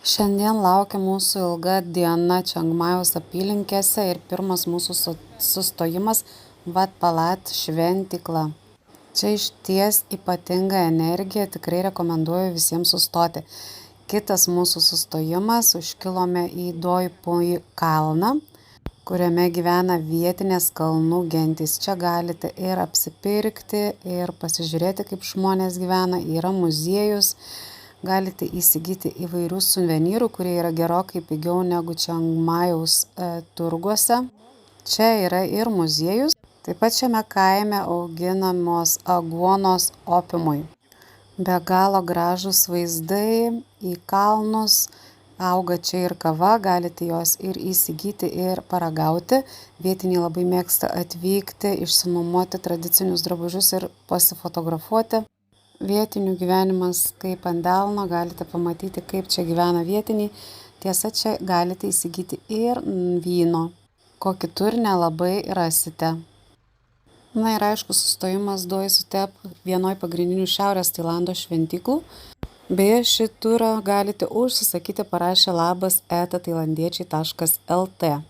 Šiandien laukia mūsų ilga diena Čiangmajaus apylinkėse ir pirmas mūsų sustojimas Wat Palat šventykla. Čia išties ypatinga energija, tikrai rekomenduoju visiems sustoti. Kitas mūsų sustojimas, užkilome į Doi Pui kalną, kuriame gyvena vietinės kalnų gentys. Čia galite ir apsipirkti, ir pasižiūrėti, kaip žmonės gyvena, yra muziejus. Galite įsigyti įvairių suvenyrų, kurie yra gerokai pigiau negu Čiangmajaus turguose. Čia yra ir muziejus. Taip pat šiame kaime auginamos aguonos opiumui. Be galo gražūs vaizdai į kalnus. Auga čia ir kava, galite jos ir įsigyti, ir paragauti. Vietiniai labai mėgsta atvykti, išsinuomoti tradicinius drabužius ir pasifotografuoti. Vietinių gyvenimas kaip ant delno, galite pamatyti, kaip čia gyvena vietiniai. Tiesa, čia galite įsigyti ir vyno, ko kitur nelabai rasite. Na ir aišku, sustojimas Doi Sutep, vienoj pagrindinių Šiaurės Tailando šventyklų. Beje, šį turą galite užsisakyti parašę labas@tailandiečiai.lt.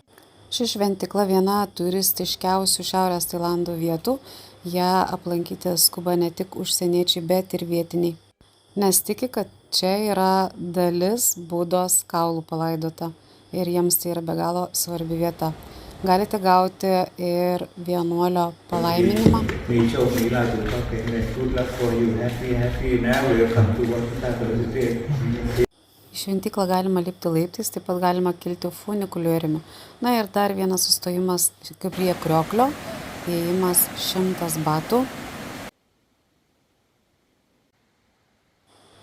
Ši šventykla viena turistiškiausių Šiaurės Tailando vietų. Ja aplankyti skuba ne tik užsieniečiai, bet ir vietiniai, nes tiki, kad čia yra dalis Budos kaulų palaidota ir jiems tai yra be galo svarbi vieta. Galite gauti ir vienuolio palaiminimą. Į šventyklą galima lipti laiptais, taip pat galima kilti funikulieriumi. Na ir dar vienas sustojimas prie krioklio. Įėjimas 100 batų.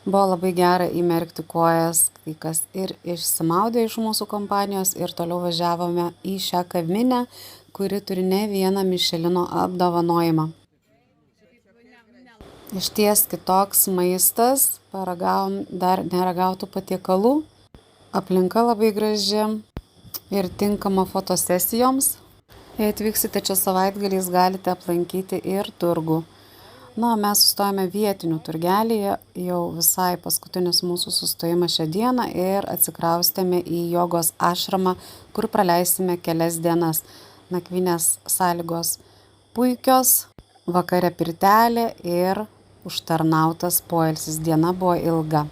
Buvo labai gera įmerkti kojas, kai kas ir išsimaudė iš mūsų kompanijos ir toliau važiavome į šią kavinę, kuri turi ne vieną Mišelino apdovanojimą. Išties kitoks maistas, paragavom dar neragautų patiekalų, aplinka labai graži ir tinkama fotosesijoms. Jei atvyksite čia savaitgaliais, galite aplankyti ir turgų. Na, mes sustojame vietinių turgelėje, jau visai paskutinis mūsų sustojimas šią dieną ir atsikraustėme į jogos ašramą, kur praleisime kelias dienas. Nakvynės sąlygos puikios, vakare pirtelė ir užtarnautas poilsis. Diena buvo ilga.